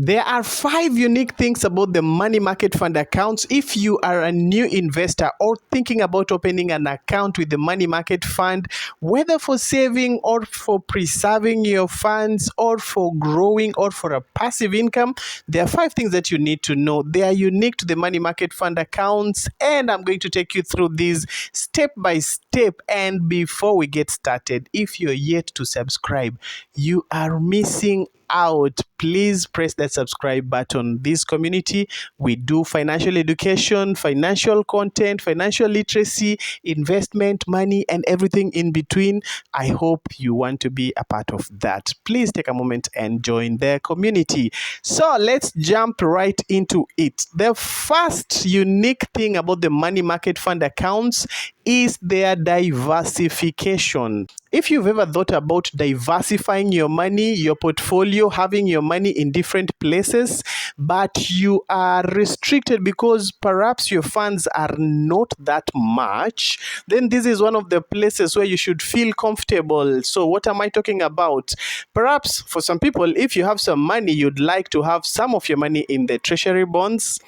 There are 5 unique things about the money market fund accounts. If you are a new investor or thinking about opening an account with the money market fund, whether for saving or for preserving your funds or for growing or for a passive income, there are 5 things that you need to know. They are unique to the money market fund accounts, and I'm going to take you through these step by step. And before we get started, if you're yet to subscribe, you are missing out. Please press that subscribe button. This community, we do financial education, financial content, financial literacy, investment, money, and everything in between. I hope you want to be a part of that. Please take a moment and join the community. So let's jump right into it. The first unique thing about the money market fund accounts is their diversification. If you've ever thought about diversifying your money, your portfolio, having your money in different places, but you are restricted because perhaps your funds are not that much, then this is one of the places where you should feel comfortable. So what am I talking about? Perhaps for some people, if you have some money, you'd like to have some of your money in the treasury bonds,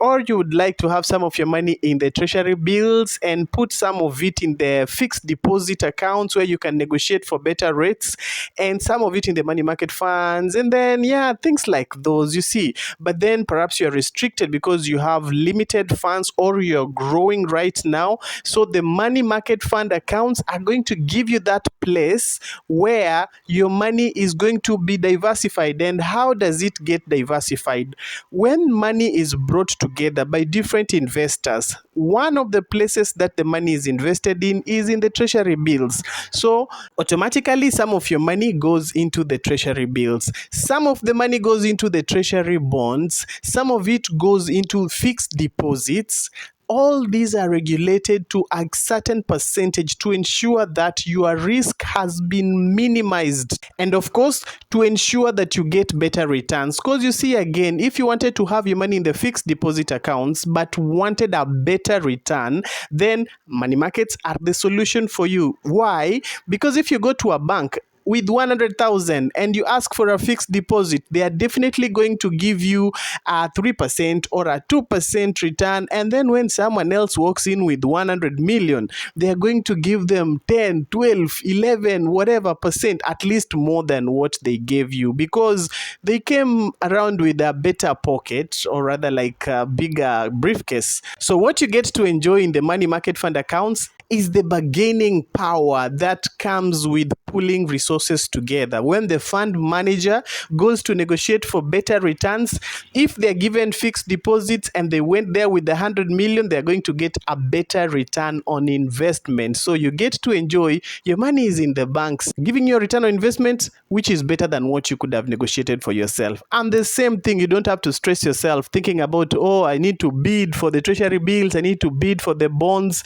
or you would like to have some of your money in the treasury bills and put some of it in the fixed deposit accounts where you can negotiate for better rates, and some of it in the money market funds, and then things like those, you see. But then perhaps you're restricted because you have limited funds or you're growing right now. So the money market fund accounts are going to give you that place where your money is going to be diversified. And how does it get diversified? When money is brought together by different investors, one of the places that the money is invested in is in the treasury bills. So automatically some of your money goes into the treasury bills, some of the money goes into the treasury bonds, some of it goes into fixed deposits. All these are regulated to a certain percentage to ensure that your risk has been minimized, and of course to ensure that you get better returns. Because you see, again, if you wanted to have your money in the fixed deposit accounts but wanted a better return, then money markets are the solution for you. Why? Because if you go to a bank with 100,000 and you ask for a fixed deposit, they are definitely going to give you a 3% or a 2% return. And then when someone else walks in with 100 million, they are going to give them 10, 12, 11, whatever percent, at least more than what they gave you, because they came around with a better pocket, or rather like a bigger briefcase. So what you get to enjoy in the money market fund accounts is the bargaining power that comes with pulling resources together. When the fund manager goes to negotiate for better returns, if they're given fixed deposits and they went there with the 100 million, they're going to get a better return on investment. So you get to enjoy your money is in the banks, giving you a return on investment, which is better than what you could have negotiated for yourself. And the same thing, you don't have to stress yourself thinking about, oh, I need to bid for the treasury bills, I need to bid for the bonds.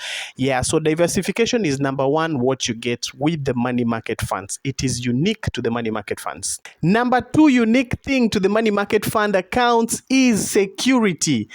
So diversification is number one, what you get with the money market funds. It is unique to the money market funds. Number 2 unique thing to the money market fund accounts is security.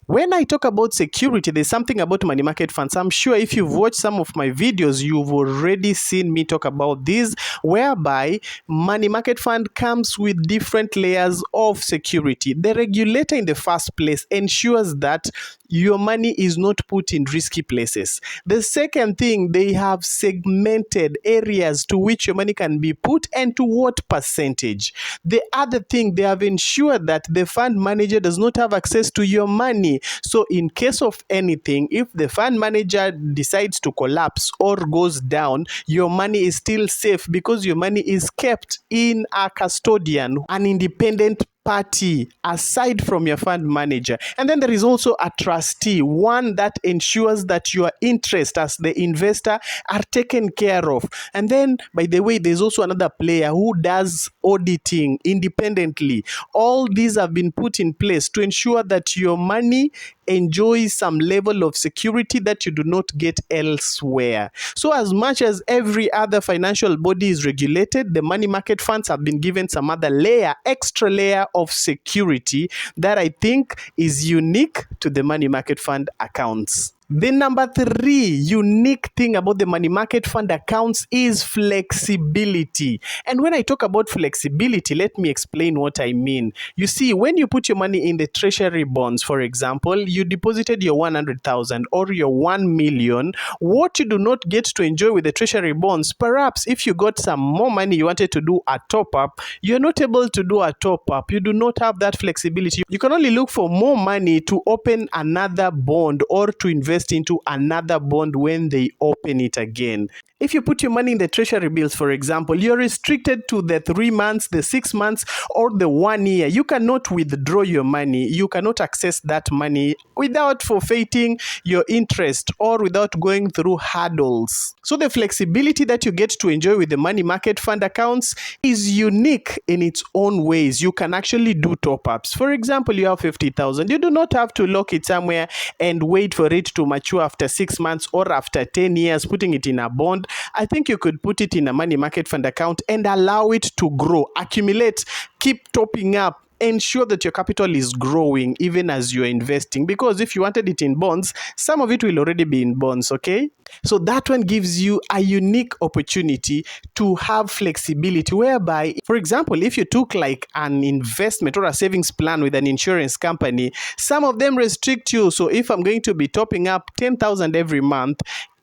When I talk about security, there's something about money market funds. I'm sure if you've watched some of my videos, you've already seen me talk about this, whereby money market fund comes with different layers of security. The regulator in the first place ensures that your money is not put in risky places. The second thing, they have segmented areas to which your money can be put and to what percentage. The other thing, they have ensured that the fund manager does not have access to your money. So in case of anything, if the fund manager decides to collapse or goes down, your money is still safe because your money is kept in a custodian, an independent party aside from your fund manager. And then there is also a trustee, one that ensures that your interests as the investor are taken care of. And then, by the way, there's also another player who does auditing independently. All these have been put in place to ensure that your money enjoys some level of security that you do not get elsewhere. So as much as every other financial body is regulated, the money market funds have been given some other layer, extra layer of security that I think is unique to the money market fund accounts. The number 3 unique thing about the money market fund accounts is flexibility. And when I talk about flexibility, let me explain what I mean. You see, when you put your money in the treasury bonds, for example, you deposited your 100,000 or your 1 million. What you do not get to enjoy with the treasury bonds, perhaps if you got some more money you wanted to do a top up, you're not able to do a top up. You do not have that flexibility. You can only look for more money to open another bond or to invest into another bond when they open it again. If you put your money in the treasury bills, for example, you're restricted to the 3 months, the 6 months, or the 1 year. You cannot withdraw your money. You cannot access that money without forfeiting your interest or without going through hurdles. So the flexibility that you get to enjoy with the money market fund accounts is unique in its own ways. You can actually do top-ups. For example, you have 50,000. You do not have to lock it somewhere and wait for it to mature after 6 months or after 10 years, putting it in a bond. I think you could put it in a money market fund account and allow it to grow, accumulate, keep topping up. Ensure that your capital is growing even as you're investing, because if you wanted it in bonds, some of it will already be in bonds, okay? So that one gives you a unique opportunity to have flexibility whereby, for example, if you took like an investment or a savings plan with an insurance company, some of them restrict you. So if I'm going to be topping up 10,000 every month,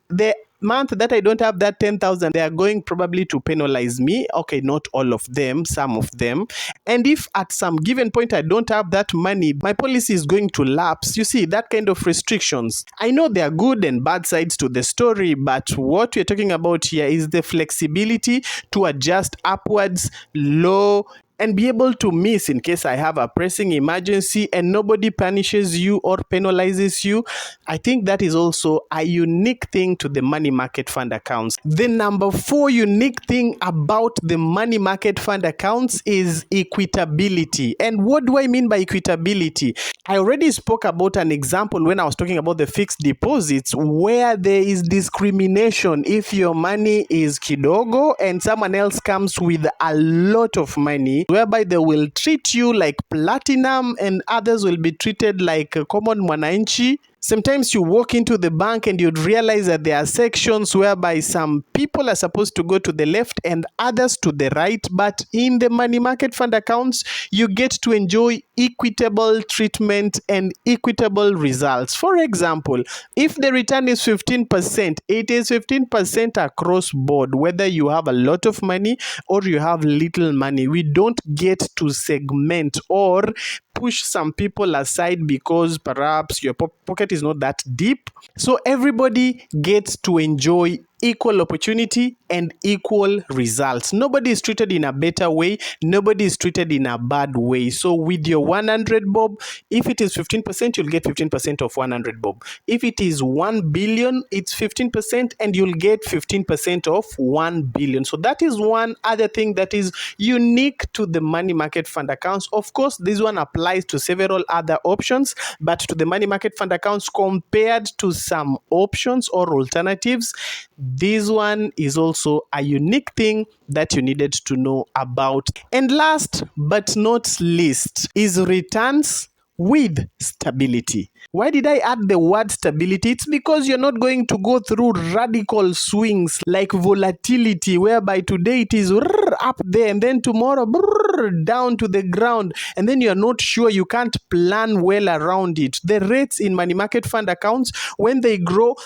the month that I don't have that 10,000, they are going probably to penalize me. Okay, not all of them, some of them. And if at some given point I don't have that money, my policy is going to lapse. You see, that kind of restrictions. I know there are good and bad sides to the story, but what we're talking about here is the flexibility to adjust upwards, low, and be able to miss in case I have a pressing emergency and nobody punishes you or penalizes you. I think that is also a unique thing to the money market fund accounts. The number 4 unique thing about the money market fund accounts is equitability. And what do I mean by equitability? I already spoke about an example when I was talking about the fixed deposits where there is discrimination if your money is kidogo and someone else comes with a lot of money, whereby they will treat you like platinum and others will be treated like a common mwananchi. Sometimes you walk into the bank and you'd realize that there are sections whereby some people are supposed to go to the left and others to the right. But in the money market fund accounts, you get to enjoy equitable treatment and equitable results. For example, if the return is 15%, it is 15% across board, whether you have a lot of money or you have little money. We don't get to segment or push some people aside because perhaps your pocket is not that deep. So everybody gets to enjoy equal opportunity and equal results. Nobody is treated in a better way. Nobody is treated in a bad way. So with your 100 bob, if it is 15%, you'll get 15% of 100 bob. If it is 1 billion, it's 15% and you'll get 15% of 1 billion. So that is one other thing that is unique to the money market fund accounts. Of course, this one applies to several other options, but to the money market fund accounts compared to some options or alternatives, this one is also a unique thing that you needed to know about. And last but not least is returns with stability. Why did I add the word stability? It's because you're not going to go through radical swings like volatility, whereby today it is up there and then tomorrow down to the ground, and then you're not sure, you can't plan well around it. The rates in money market fund accounts, when they grow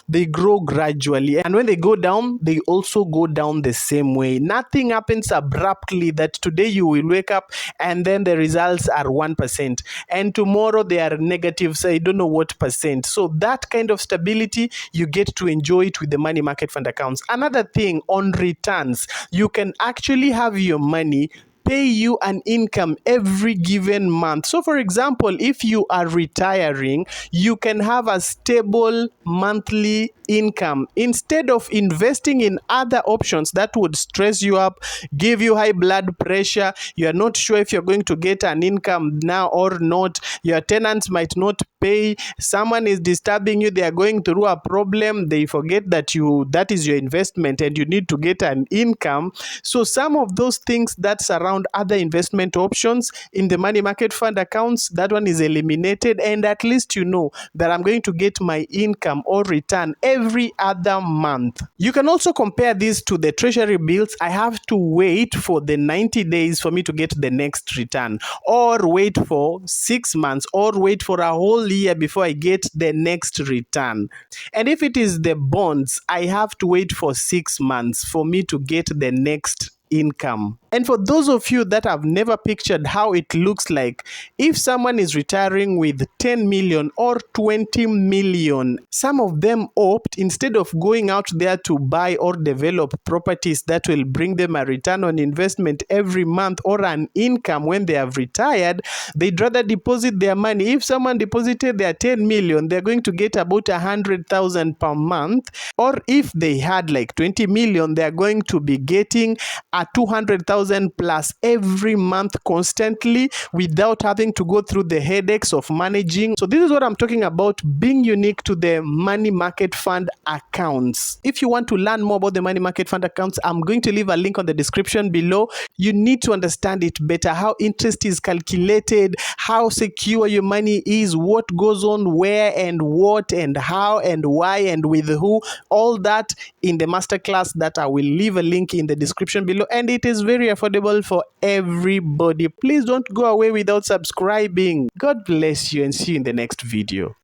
gradually, and when they go down, they also go down the same way. Nothing happens abruptly that today you will wake up and then the results are 1% and tomorrow they are negative, so I don't know what percent. So that kind of stability, you get to enjoy it with the money market fund accounts. Another thing on returns, you can actually have your money pay you an income every given month. So for example, if you are retiring, you can have a stable monthly income instead of investing in other options that would stress you up, give you high blood pressure. You are not sure if you're going to get an income now or not. Your tenants might not pay, someone is disturbing you, they are going through a problem, they forget that that is your investment and you need to get an income. So some of those things that surround other investment options in the money market fund accounts, that one is eliminated, and at least you know that I'm going to get my income or return every other month. You can also compare this to the treasury bills. I have to wait for the 90 days for me to get the next return, or wait for 6 months, or wait for a whole year before I get the next return. And if it is the bonds, I have to wait for 6 months for me to get the next income. And for those of you that have never pictured how it looks like, if someone is retiring with 10 million or 20 million, some of them opt, instead of going out there to buy or develop properties that will bring them a return on investment every month or an income when they have retired, they'd rather deposit their money. If someone deposited their 10 million, they're going to get about 100,000 per month. Or if they had like 20 million, they're going to be getting a 200,000 plus every month constantly, without having to go through the headaches of managing. So this is what I'm talking about, being unique to the money market fund accounts. If you want to learn more about the money market fund accounts, I'm going to leave a link on the description below. You need to understand it better, how interest is calculated, how secure your money is, what goes on where and what and how and why and with who, all that in the masterclass that I will leave a link in the description below. And it is very affordable for everybody. Please don't go away without subscribing. God bless you, and see you in the next video.